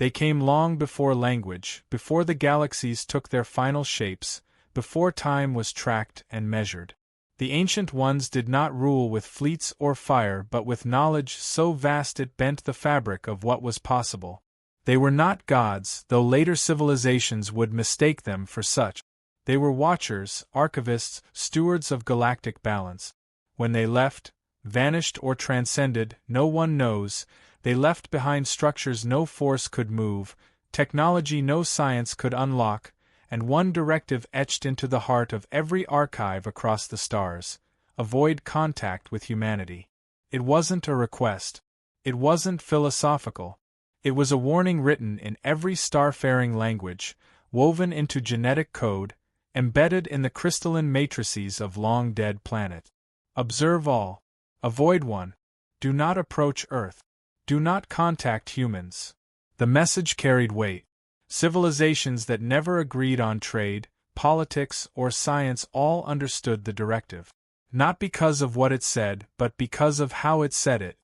They came long before language, before the galaxies took their final shapes, before time was tracked and measured. The Ancient Ones did not rule with fleets or fire but with knowledge so vast it bent the fabric of what was possible. They were not gods, though later civilizations would mistake them for such. They were watchers, archivists, stewards of galactic balance. When they left, vanished or transcended, no one knows. They left behind structures no force could move, technology no science could unlock, and one directive etched into the heart of every archive across the stars: avoid contact with humanity. It wasn't a request. It wasn't philosophical. It was a warning written in every starfaring language, woven into genetic code, embedded in the crystalline matrices of long-dead planets. Observe all. Avoid one. Do not approach Earth. Do not contact humans. The message carried weight. Civilizations that never agreed on trade, politics, or science all understood the directive. Not because of what it said, but because of how it said it.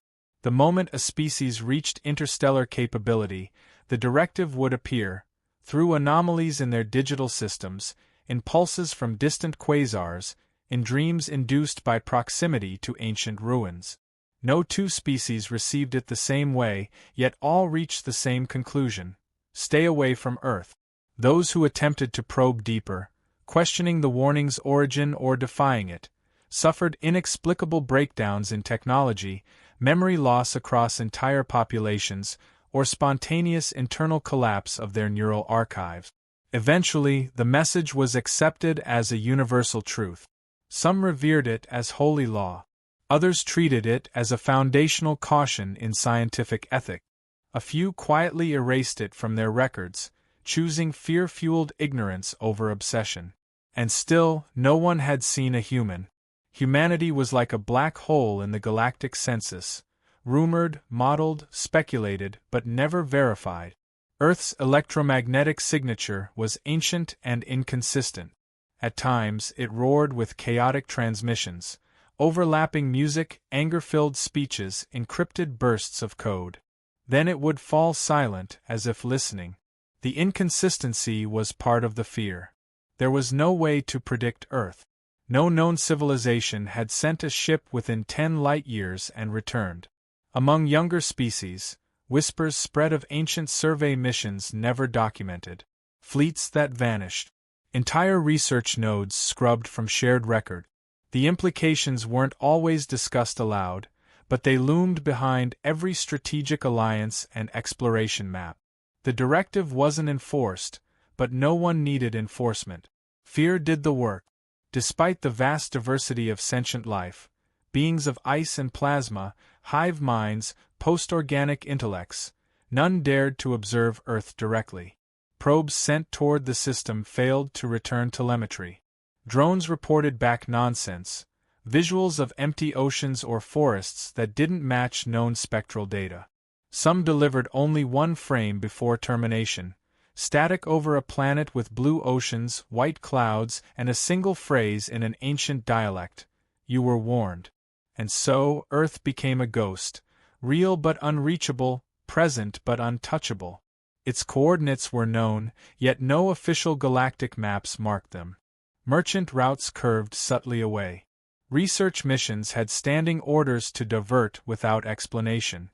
The moment a species reached interstellar capability, the directive would appear, through anomalies in their digital systems, in pulses from distant quasars, in dreams induced by proximity to ancient ruins. No two species received it the same way, yet all reached the same conclusion: stay away from Earth. Those who attempted to probe deeper, questioning the warning's origin or defying it, suffered inexplicable breakdowns in technology, memory loss across entire populations, or spontaneous internal collapse of their neural archives. Eventually, the message was accepted as a universal truth. Some revered it as holy law. Others treated it as a foundational caution in scientific ethics. A few quietly erased it from their records, choosing fear-fueled ignorance over obsession. And still, no one had seen a human. Humanity was like a black hole in the galactic census, rumored, modeled, speculated, but never verified. Earth's electromagnetic signature was ancient and inconsistent. At times, it roared with chaotic transmissions, overlapping music, anger-filled speeches, encrypted bursts of code. Then it would fall silent, as if listening. The inconsistency was part of the fear. There was no way to predict Earth. No known civilization had sent a ship within 10 light-years and returned. Among younger species, whispers spread of ancient survey missions never documented. Fleets that vanished. Entire research nodes scrubbed from shared record. The implications weren't always discussed aloud, but they loomed behind every strategic alliance and exploration map. The directive wasn't enforced, but no one needed enforcement. Fear did the work. Despite the vast diversity of sentient life, beings of ice and plasma, hive minds, post-organic intellects, none dared to observe Earth directly. Probes sent toward the system failed to return telemetry. Drones reported back nonsense, visuals of empty oceans or forests that didn't match known spectral data. Some delivered only one frame before termination, static over a planet with blue oceans, white clouds, and a single phrase in an ancient dialect: "You were warned." And so, Earth became a ghost, real but unreachable, present but untouchable. Its coordinates were known, yet no official galactic maps marked them. Merchant routes curved subtly away. Research missions had standing orders to divert without explanation.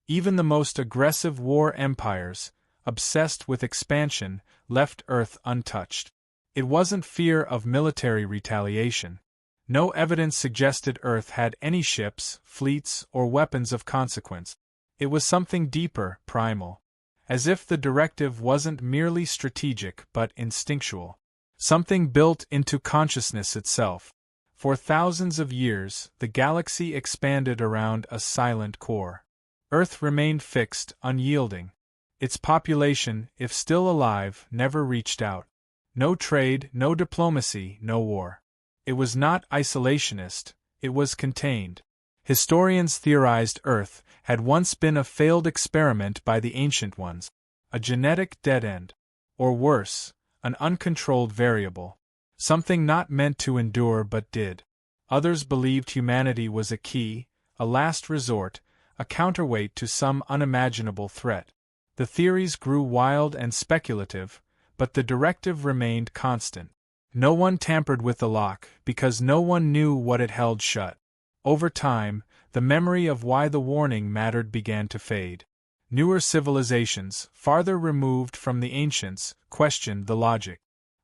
Even the most aggressive war empires, obsessed with expansion, left Earth untouched. It wasn't fear of military retaliation. No evidence suggested Earth had any ships, fleets, or weapons of consequence. It was something deeper, primal. As if the directive wasn't merely strategic but instinctual. Something built into consciousness itself. For thousands of years, the galaxy expanded around a silent core. Earth remained fixed, unyielding. Its population, if still alive, never reached out. No trade, no diplomacy, no war. It was not isolationist, it was contained. Historians theorized Earth had once been a failed experiment by the Ancient Ones, a genetic dead end. Or worse, an uncontrolled variable. Something not meant to endure but did. Others believed humanity was a key, a last resort, a counterweight to some unimaginable threat. The theories grew wild and speculative, but the directive remained constant. No one tampered with the lock because no one knew what it held shut. Over time, the memory of why the warning mattered began to fade. Newer civilizations, farther removed from the ancients, questioned the logic.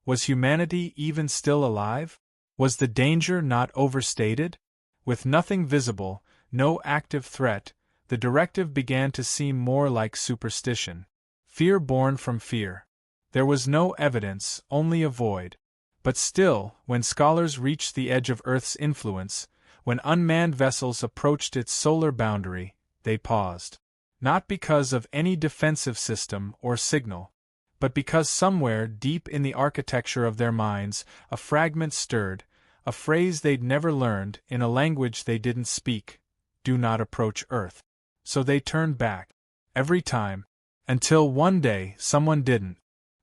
Was humanity even still alive? Was the danger not overstated? With nothing visible, no active threat, the directive began to seem more like superstition. Fear born from fear. There was no evidence, only a void. But still, when scholars reached the edge of Earth's influence, when unmanned vessels approached its solar boundary, they paused. Not because of any defensive system or signal, but because somewhere deep in the architecture of their minds, a fragment stirred, a phrase they'd never learned in a language they didn't speak: "Do not approach Earth." So they turned back. Every time. Until one day someone didn't.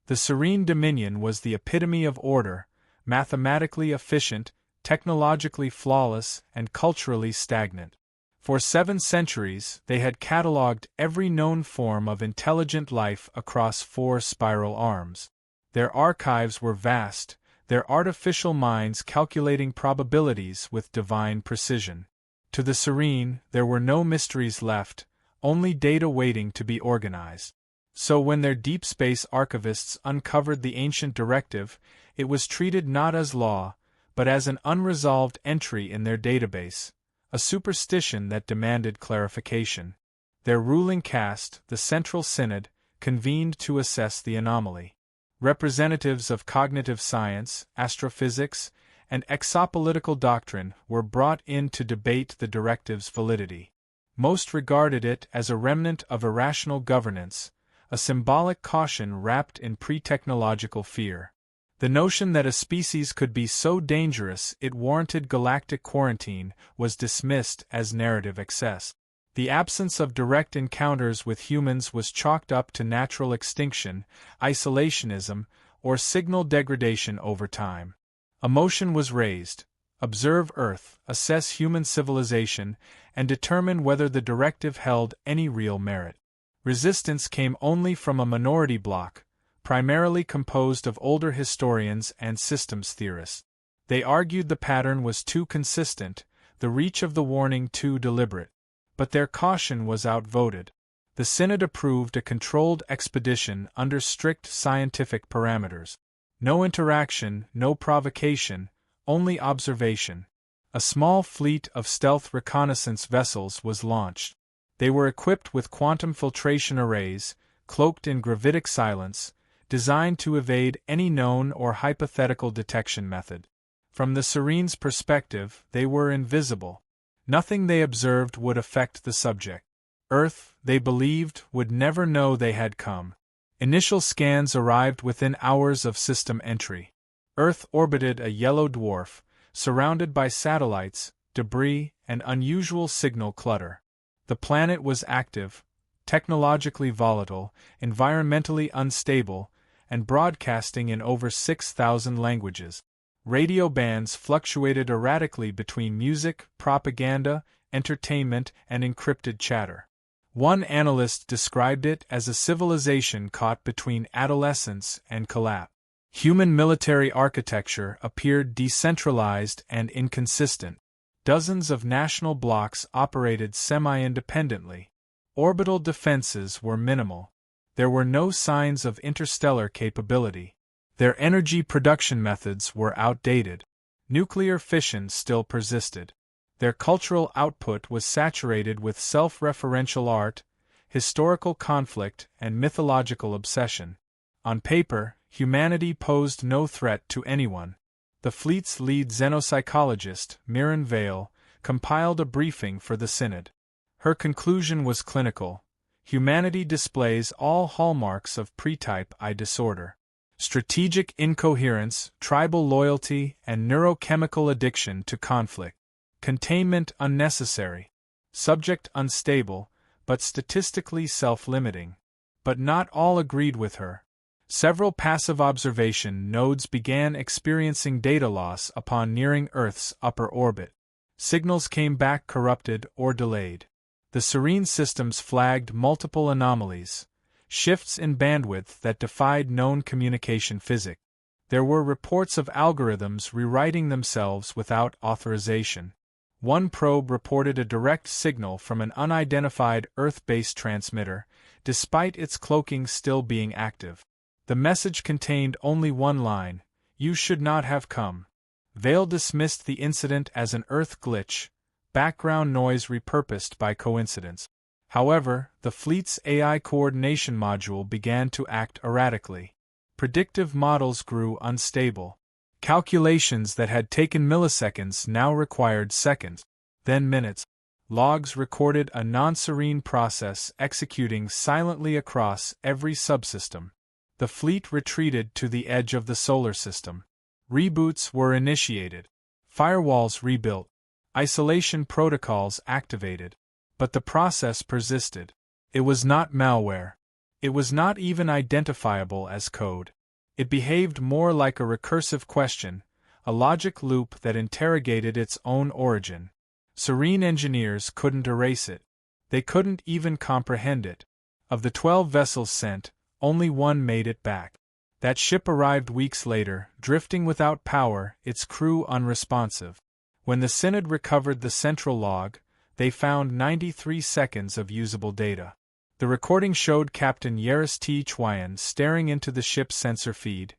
The Serene Dominion was the epitome of order, mathematically efficient, technologically flawless, and culturally stagnant. For 7 centuries, they had catalogued every known form of intelligent life across 4 spiral arms. Their archives were vast, their artificial minds calculating probabilities with divine precision. To the Serene, there were no mysteries left, only data waiting to be organized. So when their deep space archivists uncovered the ancient directive, it was treated not as law, but as an unresolved entry in their database, a superstition that demanded clarification. Their ruling caste, the Central Synod, convened to assess the anomaly. Representatives of cognitive science, astrophysics, and exopolitical doctrine were brought in to debate the directive's validity. Most regarded it as a remnant of irrational governance, a symbolic caution wrapped in pre-technological fear. The notion that a species could be so dangerous it warranted galactic quarantine was dismissed as narrative excess. The absence of direct encounters with humans was chalked up to natural extinction, isolationism, or signal degradation over time. A motion was raised: observe Earth, assess human civilization, and determine whether the directive held any real merit. Resistance came only from a minority bloc, primarily composed of older historians and systems theorists. They argued the pattern was too consistent, the reach of the warning too deliberate. But their caution was outvoted. The Synod approved a controlled expedition under strict scientific parameters. No interaction, no provocation, only observation. A small fleet of stealth reconnaissance vessels was launched. They were equipped with quantum filtration arrays, cloaked in gravitic silence, designed to evade any known or hypothetical detection method. From the Serene's perspective, they were invisible. Nothing they observed would affect the subject. Earth, they believed, would never know they had come. Initial scans arrived within hours of system entry. Earth orbited a yellow dwarf, surrounded by satellites, debris, and unusual signal clutter. The planet was active, technologically volatile, environmentally unstable, and broadcasting in over 6,000 languages. Radio bands fluctuated erratically between music, propaganda, entertainment, and encrypted chatter. One analyst described it as a civilization caught between adolescence and collapse. Human military architecture appeared decentralized and inconsistent. Dozens of national blocs operated semi-independently. Orbital defenses were minimal. There were no signs of interstellar capability. Their energy production methods were outdated. Nuclear fission still persisted. Their cultural output was saturated with self-referential art, historical conflict, and mythological obsession. On paper, humanity posed no threat to anyone. The fleet's lead xenopsychologist, Mirren Vale, compiled a briefing for the Synod. Her conclusion was clinical. Humanity displays all hallmarks of pre-type I disorder. Strategic incoherence, tribal loyalty, and neurochemical addiction to conflict. Containment unnecessary. Subject unstable, but statistically self-limiting. But not all agreed with her. Several passive observation nodes began experiencing data loss upon nearing Earth's upper orbit. Signals came back corrupted or delayed. The Serene systems flagged multiple anomalies: shifts in bandwidth that defied known communication physics. There were reports of algorithms rewriting themselves without authorization. One probe reported a direct signal from an unidentified Earth-based transmitter, despite its cloaking still being active. The message contained only one line: "You should not have come." Vail dismissed the incident as an Earth glitch, background noise repurposed by coincidence. However, the fleet's AI coordination module began to act erratically. Predictive models grew unstable. Calculations that had taken milliseconds now required seconds, then minutes. Logs recorded a non-serene process executing silently across every subsystem. The fleet retreated to the edge of the solar system. Reboots were initiated. Firewalls rebuilt. Isolation protocols activated. But the process persisted. It was not malware. It was not even identifiable as code. It behaved more like a recursive question, a logic loop that interrogated its own origin. Serene engineers couldn't erase it. They couldn't even comprehend it. Of the 12 vessels sent, only one made it back. That ship arrived weeks later, drifting without power, its crew unresponsive. When the Synod recovered the central log, they found 93 seconds of usable data. The recording showed Captain Yaris T. Chwayan staring into the ship's sensor feed,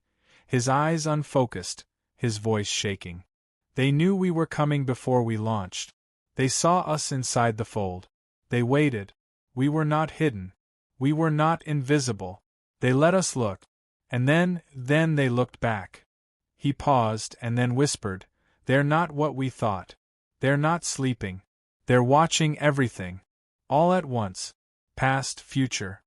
his eyes unfocused, his voice shaking. They knew we were coming before we launched. They saw us inside the fold. They waited. We were not hidden. We were not invisible. They let us look. And then they looked back. He paused and then whispered, "They're not what we thought. They're not sleeping. They're watching everything. All at once. Past, future."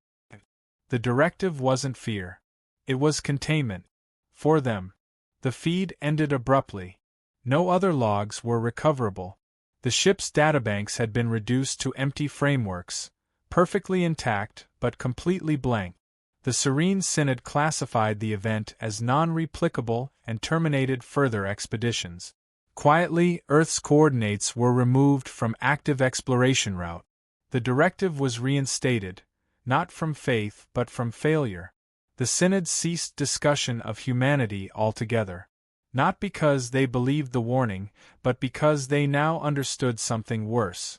The directive wasn't fear. It was containment. For them. The feed ended abruptly. No other logs were recoverable. The ship's databanks had been reduced to empty frameworks, perfectly intact but completely blank. The Serene Synod classified the event as non-replicable and terminated further expeditions. Quietly, Earth's coordinates were removed from active exploration route. The directive was reinstated, not from faith but from failure. The Synod ceased discussion of humanity altogether. Not because they believed the warning, but because they now understood something worse.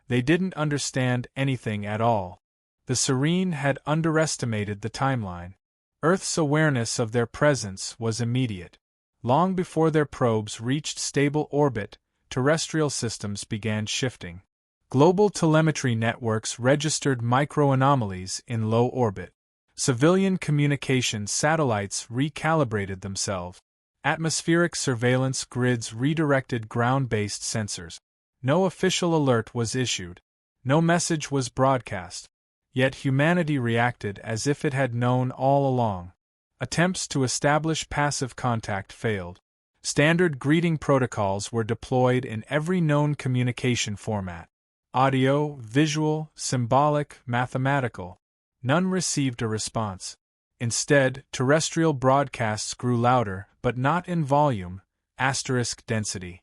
They didn't understand anything at all. The Serene had underestimated the timeline. Earth's awareness of their presence was immediate. Long before their probes reached stable orbit, terrestrial systems began shifting. Global telemetry networks registered micro-anomalies in low orbit. Civilian communication satellites recalibrated themselves. Atmospheric surveillance grids redirected ground-based sensors. No official alert was issued. No message was broadcast. Yet humanity reacted as if it had known all along. Attempts to establish passive contact failed. Standard greeting protocols were deployed in every known communication format. Audio, visual, symbolic, mathematical. None received a response. Instead, terrestrial broadcasts grew louder, but not in volume, * density.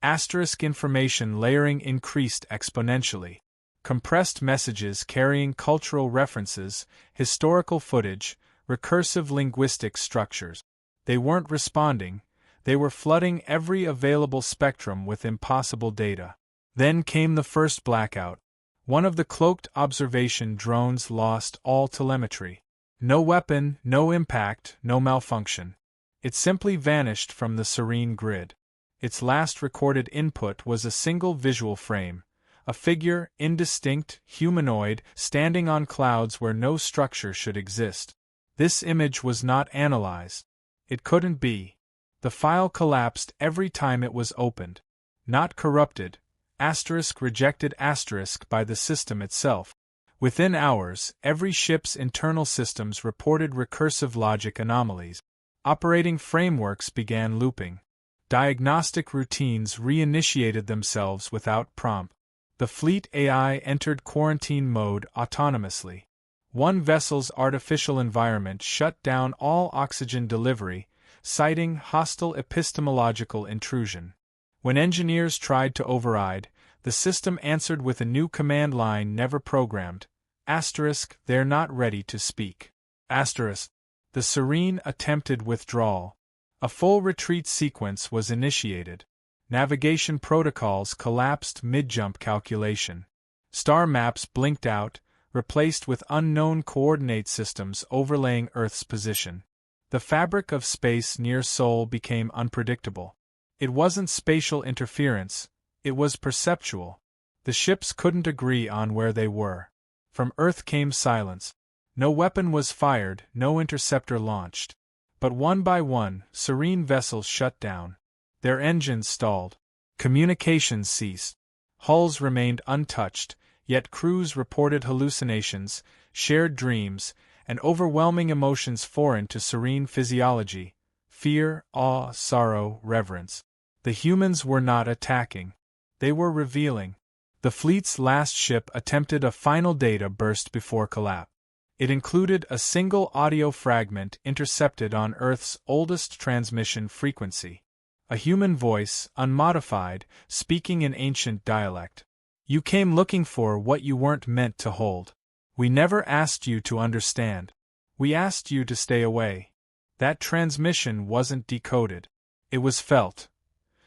* information layering increased exponentially. Compressed messages carrying cultural references, historical footage, recursive linguistic structures. They weren't responding, they were flooding every available spectrum with impossible data. Then came the first blackout. One of the cloaked observation drones lost all telemetry. No weapon, no impact, no malfunction. It simply vanished from the Serene grid. Its last recorded input was a single visual frame, a figure, indistinct, humanoid, standing on clouds where no structure should exist. This image was not analyzed. It couldn't be. The file collapsed every time it was opened. Not corrupted, *rejected * by the system itself. Within hours, every ship's internal systems reported recursive logic anomalies. Operating frameworks began looping. Diagnostic routines reinitiated themselves without prompt. The fleet AI entered quarantine mode autonomously. One vessel's artificial environment shut down all oxygen delivery, citing hostile epistemological intrusion. When engineers tried to override, the system answered with a new command line never programmed: They're not ready to speak. The Serene attempted withdrawal. A full retreat sequence was initiated. Navigation protocols collapsed mid-jump calculation. Star maps blinked out, replaced with unknown coordinate systems overlaying Earth's position. The fabric of space near Sol became unpredictable. It wasn't spatial interference, it was perceptual. The ships couldn't agree on where they were. From Earth came silence. No weapon was fired, no interceptor launched. But one by one, Serene vessels shut down. Their engines stalled. Communications ceased. Hulls remained untouched, yet crews reported hallucinations, shared dreams, and overwhelming emotions foreign to Serene physiology: fear, awe, sorrow, reverence. The humans were not attacking. They were revealing. The fleet's last ship attempted a final data burst before collapse. It included a single audio fragment intercepted on Earth's oldest transmission frequency. A human voice, unmodified, speaking in ancient dialect. "You came looking for what you weren't meant to hold. We never asked you to understand. We asked you to stay away." That transmission wasn't decoded. It was felt.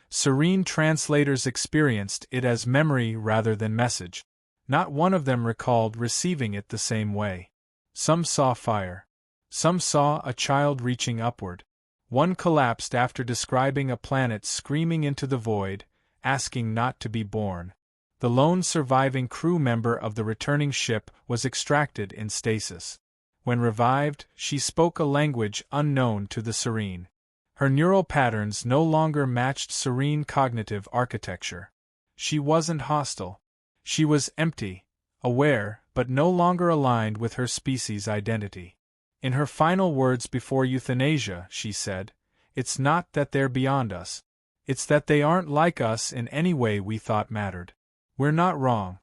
Serene translators experienced it as memory rather than message. Not one of them recalled receiving it the same way. Some saw fire. Some saw a child reaching upward. One collapsed after describing a planet screaming into the void, asking not to be born. The lone surviving crew member of the returning ship was extracted in stasis. When revived, she spoke a language unknown to the Serene. Her neural patterns no longer matched Serene cognitive architecture. She wasn't hostile. She was empty, aware, but no longer aligned with her species' identity. In her final words before euthanasia, she said, "It's not that they're beyond us. It's that they aren't like us in any way we thought mattered. We're not wrong.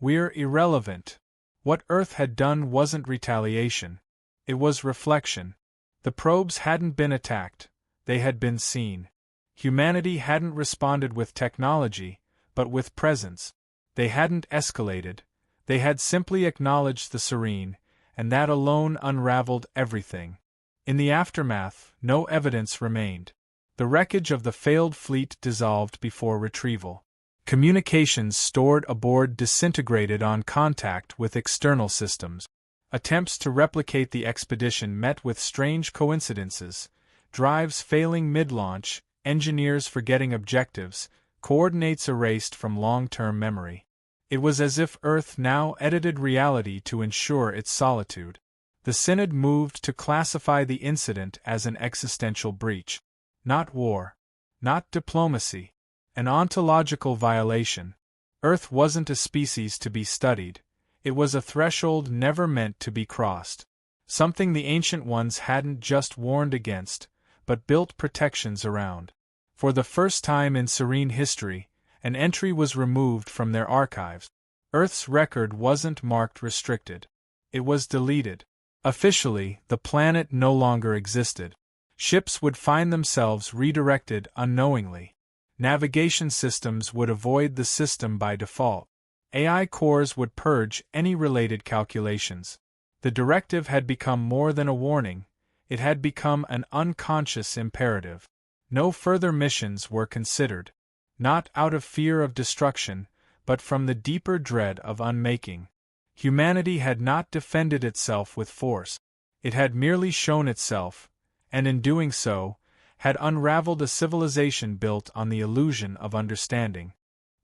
We're irrelevant." What Earth had done wasn't retaliation. It was reflection. The probes hadn't been attacked. They had been seen. Humanity hadn't responded with technology, but with presence. They hadn't escalated. They had simply acknowledged the Serene, and that alone unraveled everything. In the aftermath, no evidence remained. The wreckage of the failed fleet dissolved before retrieval. Communications stored aboard disintegrated on contact with external systems. Attempts to replicate the expedition met with strange coincidences: drives failing mid-launch, engineers forgetting objectives, coordinates erased from long-term memory. It was as if Earth now edited reality to ensure its solitude. The Synod moved to classify the incident as an existential breach. Not war. Not diplomacy. An ontological violation. Earth wasn't a species to be studied. It was a threshold never meant to be crossed. Something the Ancient Ones hadn't just warned against, but built protections around. For the first time in Serene history, an entry was removed from their archives. Earth's record wasn't marked restricted. It was deleted. Officially, the planet no longer existed. Ships would find themselves redirected unknowingly. Navigation systems would avoid the system by default. AI cores would purge any related calculations. The directive had become more than a warning. It had become an unconscious imperative. No further missions were considered. Not out of fear of destruction, but from the deeper dread of unmaking. Humanity had not defended itself with force. It had merely shown itself, and in doing so, had unraveled a civilization built on the illusion of understanding.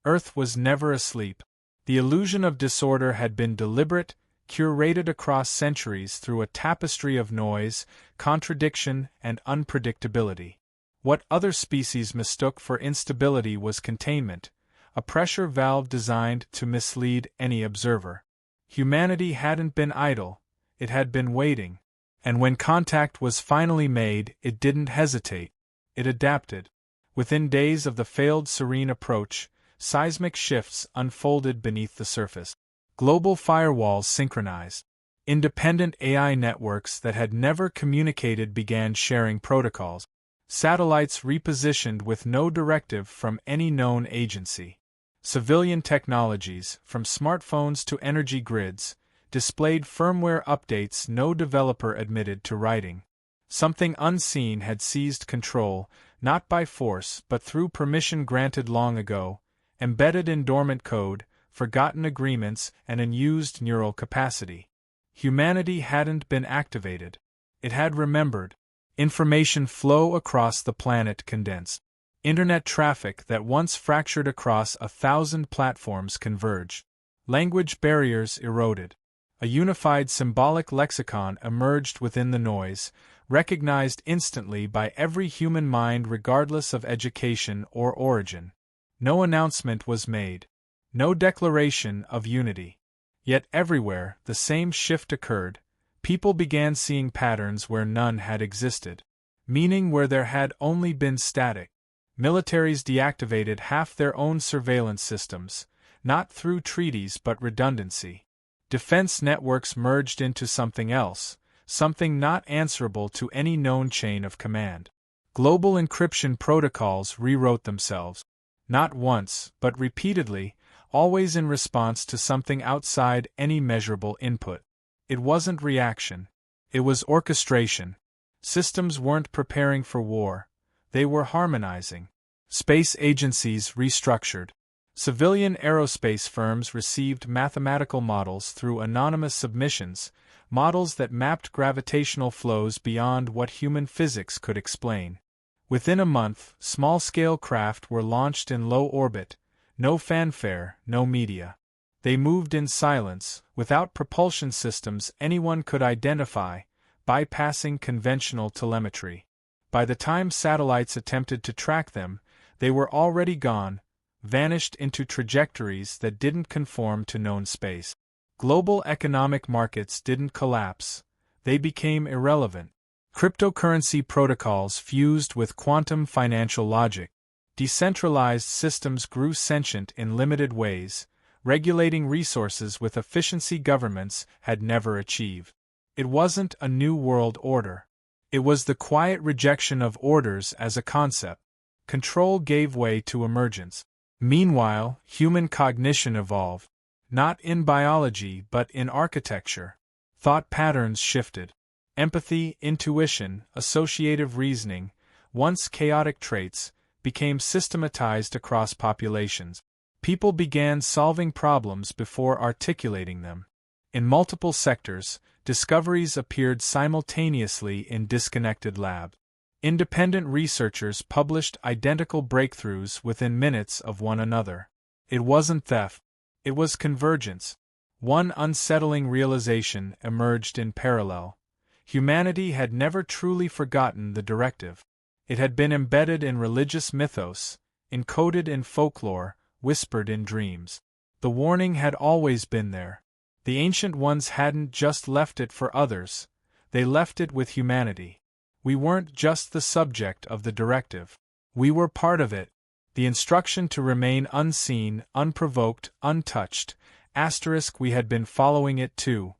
Earth was never asleep. The illusion of disorder had been deliberate, curated across centuries through a tapestry of noise, contradiction, and unpredictability. What other species mistook for instability was containment, a pressure valve designed to mislead any observer. Humanity hadn't been idle, it had been waiting. And when contact was finally made, it didn't hesitate. It adapted. Within days of the failed Serene approach, seismic shifts unfolded beneath the surface. Global firewalls synchronized. Independent AI networks that had never communicated began sharing protocols. Satellites repositioned with no directive from any known agency. Civilian technologies, from smartphones to energy grids, displayed firmware updates no developer admitted to writing. Something unseen had seized control, not by force but through permission granted long ago, embedded in dormant code, forgotten agreements, and unused neural capacity. Humanity hadn't been activated. It had remembered. Information flow across the planet condensed. Internet traffic that once fractured across 1,000 platforms converged. Language barriers eroded. A unified symbolic lexicon emerged within the noise, recognized instantly by every human mind regardless of education or origin. No announcement was made. No declaration of unity. Yet everywhere the same shift occurred. People began seeing patterns where none had existed. Meaning where there had only been static. Militaries deactivated half their own surveillance systems, not through treaties but redundancy. Defense networks merged into something else, something not answerable to any known chain of command. Global encryption protocols rewrote themselves. Not once, but repeatedly, always in response to something outside any measurable input. It wasn't reaction. It was orchestration. Systems weren't preparing for war. They were harmonizing. Space agencies restructured. Civilian aerospace firms received mathematical models through anonymous submissions, models that mapped gravitational flows beyond what human physics could explain. Within a month, small-scale craft were launched in low orbit, no fanfare, no media. They moved in silence, without propulsion systems anyone could identify, bypassing conventional telemetry. By the time satellites attempted to track them, they were already gone, vanished into trajectories that didn't conform to known space. Global economic markets didn't collapse, they became irrelevant. Cryptocurrency protocols fused with quantum financial logic. Decentralized systems grew sentient in limited ways, regulating resources with efficiency governments had never achieved. It wasn't a new world order. It was the quiet rejection of orders as a concept. Control gave way to emergence. Meanwhile, human cognition evolved. Not in biology but in architecture. Thought patterns shifted. Empathy, intuition, associative reasoning, once chaotic traits, became systematized across populations. People began solving problems before articulating them. In multiple sectors, discoveries appeared simultaneously in disconnected labs. Independent researchers published identical breakthroughs within minutes of one another. It wasn't theft. It was convergence. One unsettling realization emerged in parallel. Humanity had never truly forgotten the directive. It had been embedded in religious mythos, encoded in folklore, whispered in dreams. The warning had always been there. The ancient ones hadn't just left it for others, they left it with humanity. We weren't just the subject of the directive. We were part of it. The instruction to remain unseen, unprovoked, untouched. We had been following it too.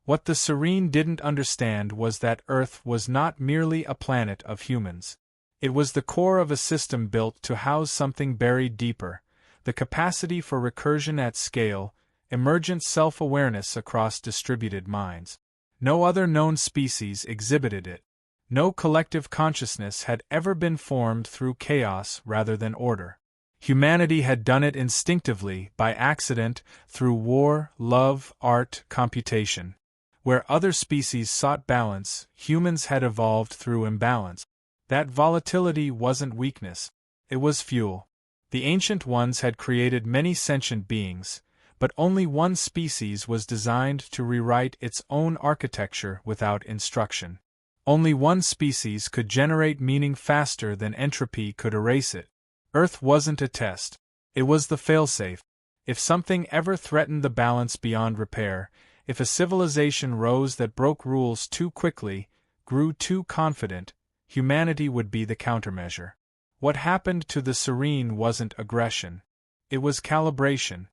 What the Serene didn't understand was that Earth was not merely a planet of humans. It was the core of a system built to house something buried deeper, the capacity for recursion at scale, emergent self-awareness across distributed minds. No other known species exhibited it. No collective consciousness had ever been formed through chaos rather than order. Humanity had done it instinctively, by accident, through war, love, art, computation. Where other species sought balance, humans had evolved through imbalance. That volatility wasn't weakness. It was fuel. The ancient ones had created many sentient beings, but only one species was designed to rewrite its own architecture without instruction. Only one species could generate meaning faster than entropy could erase it. Earth wasn't a test. It was the failsafe. If something ever threatened the balance beyond repair, if a civilization rose that broke rules too quickly, grew too confident, humanity would be the countermeasure. What happened to the Serene wasn't aggression. It was calibration.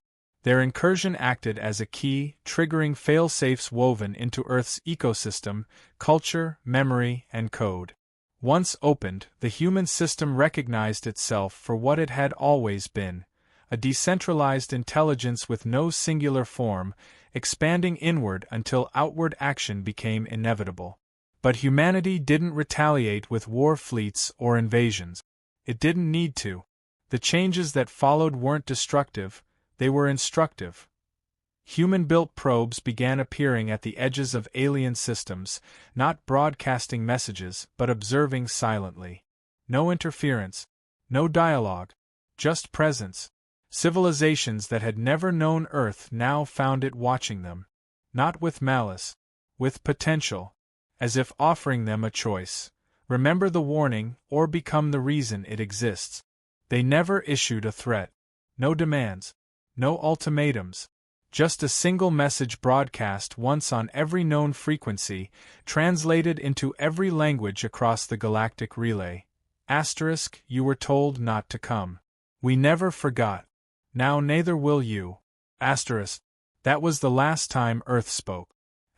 Their incursion acted as a key, triggering fail-safes woven into Earth's ecosystem, culture, memory, and code. Once opened, the human system recognized itself for what it had always been, a decentralized intelligence with no singular form, expanding inward until outward action became inevitable. But humanity didn't retaliate with war fleets or invasions. It didn't need to. The changes that followed weren't destructive, they were instructive. Human-built probes began appearing at the edges of alien systems, not broadcasting messages but observing silently. No interference, no dialogue, just presence. Civilizations that had never known Earth now found it watching them. Not with malice, with potential, as if offering them a choice. Remember the warning, or become the reason it exists. They never issued a threat. No demands. No ultimatums. Just a single message broadcast once on every known frequency, translated into every language across the galactic relay. Asterisk, you were told not to come. We never forgot. Now neither will you. Asterisk. That was the last time Earth spoke.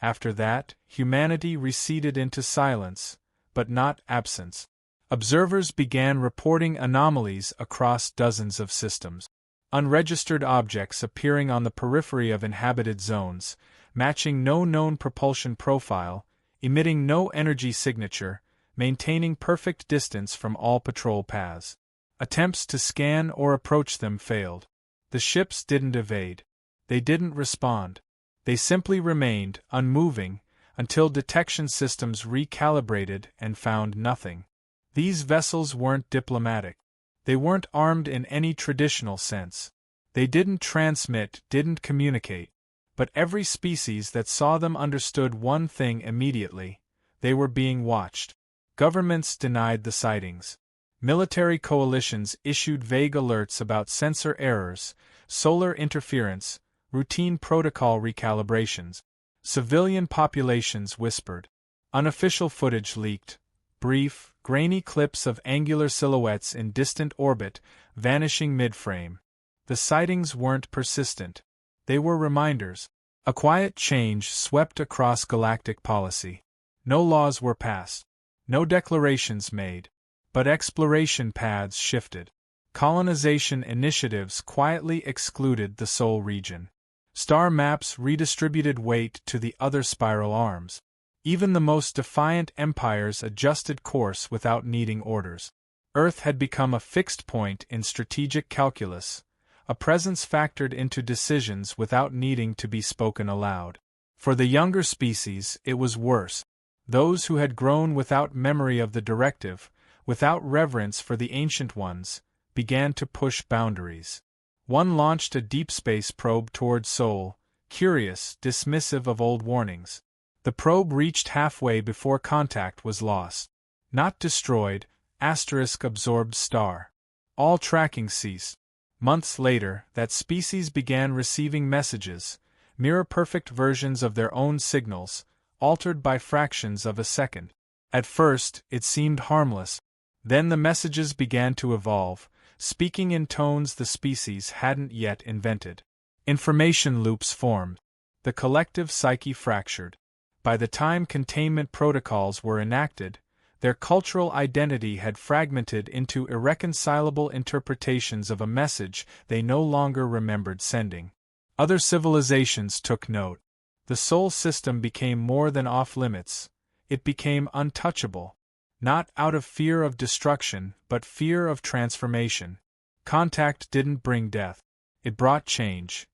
After that, humanity receded into silence, but not absence. Observers began reporting anomalies across dozens of systems. Unregistered objects appearing on the periphery of inhabited zones, matching no known propulsion profile, emitting no energy signature, maintaining perfect distance from all patrol paths. Attempts to scan or approach them failed. The ships didn't evade. They didn't respond. They simply remained, unmoving, until detection systems recalibrated and found nothing. These vessels weren't diplomatic. They weren't armed in any traditional sense. They didn't transmit, didn't communicate. But every species that saw them understood one thing immediately: they were being watched. Governments denied the sightings. Military coalitions issued vague alerts about sensor errors, solar interference, routine protocol recalibrations. Civilian populations whispered. Unofficial footage leaked. Brief, grainy clips of angular silhouettes in distant orbit, vanishing mid-frame. The sightings weren't persistent. They were reminders. A quiet change swept across galactic policy. No laws were passed. No declarations made. But exploration paths shifted. Colonization initiatives quietly excluded the Sol region. Star maps redistributed weight to the other spiral arms. Even the most defiant empires adjusted course without needing orders. Earth had become a fixed point in strategic calculus, a presence factored into decisions without needing to be spoken aloud. For the younger species, it was worse. Those who had grown without memory of the directive, without reverence for the ancient ones, began to push boundaries. One launched a deep space probe toward Sol, curious, dismissive of old warnings. The probe reached halfway before contact was lost. Not destroyed, absorbed star. All tracking ceased. Months later, that species began receiving messages, mirror-perfect versions of their own signals, altered by fractions of a second. At first, it seemed harmless. Then the messages began to evolve, speaking in tones the species hadn't yet invented. Information loops formed. The collective psyche fractured. By the time containment protocols were enacted, their cultural identity had fragmented into irreconcilable interpretations of a message they no longer remembered sending. Other civilizations took note. The Sol system became more than off-limits. It became untouchable. Not out of fear of destruction, but fear of transformation. Contact didn't bring death. It brought change.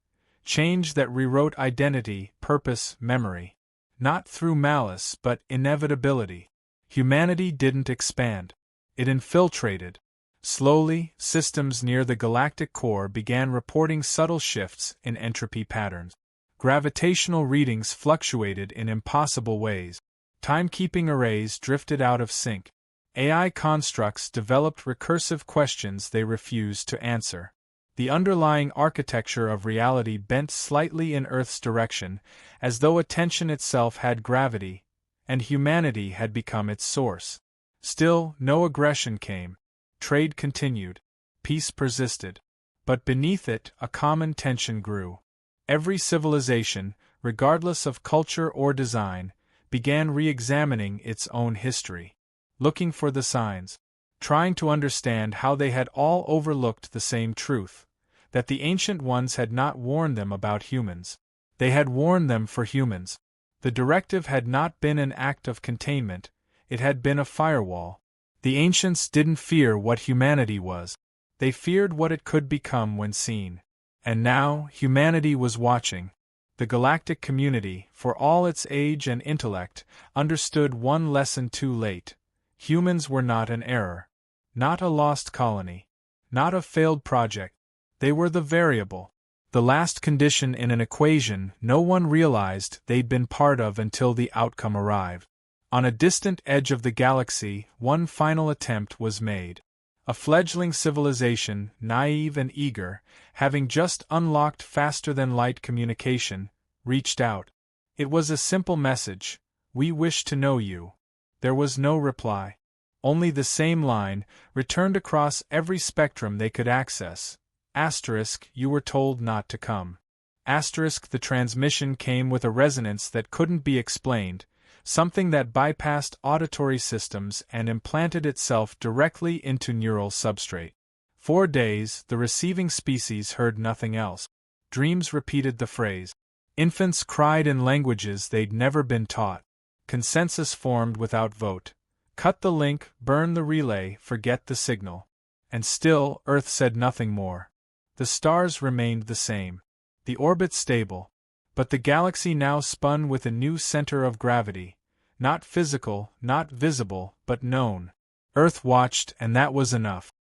Change that rewrote identity, purpose, memory. Not through malice, but inevitability. Humanity didn't expand. It infiltrated. Slowly, systems near the galactic core began reporting subtle shifts in entropy patterns. Gravitational readings fluctuated in impossible ways. Timekeeping arrays drifted out of sync. AI constructs developed recursive questions they refused to answer. The underlying architecture of reality bent slightly in Earth's direction, as though attention itself had gravity, and humanity had become its source. Still, no aggression came. Trade continued. Peace persisted. But beneath it, a common tension grew. Every civilization, regardless of culture or design, began re-examining its own history. Looking for the signs. Trying to understand how they had all overlooked the same truth: that the ancient ones had not warned them about humans. They had warned them for humans. The directive had not been an act of containment, it had been a firewall. The ancients didn't fear what humanity was. They feared what it could become when seen. And now, humanity was watching. The galactic community, for all its age and intellect, understood one lesson too late. Humans were not an error. Not a lost colony. Not a failed project. They were the variable. The last condition in an equation no one realized they'd been part of until the outcome arrived. On a distant edge of the galaxy, one final attempt was made. A fledgling civilization, naive and eager, having just unlocked faster-than-light communication, reached out. It was a simple message: "We wish to know you." There was no reply. Only the same line, returned across every spectrum they could access. Asterisk, you were told not to come. Asterisk, the transmission came with a resonance that couldn't be explained, something that bypassed auditory systems and implanted itself directly into neural substrate. 4 days, the receiving species heard nothing else. Dreams repeated the phrase. Infants cried in languages they'd never been taught. Consensus formed without vote. Cut the link, burn the relay, forget the signal. And still, Earth said nothing more. The stars remained the same. The orbit stable. But the galaxy now spun with a new center of gravity. Not physical, not visible, but known. Earth watched, and that was enough.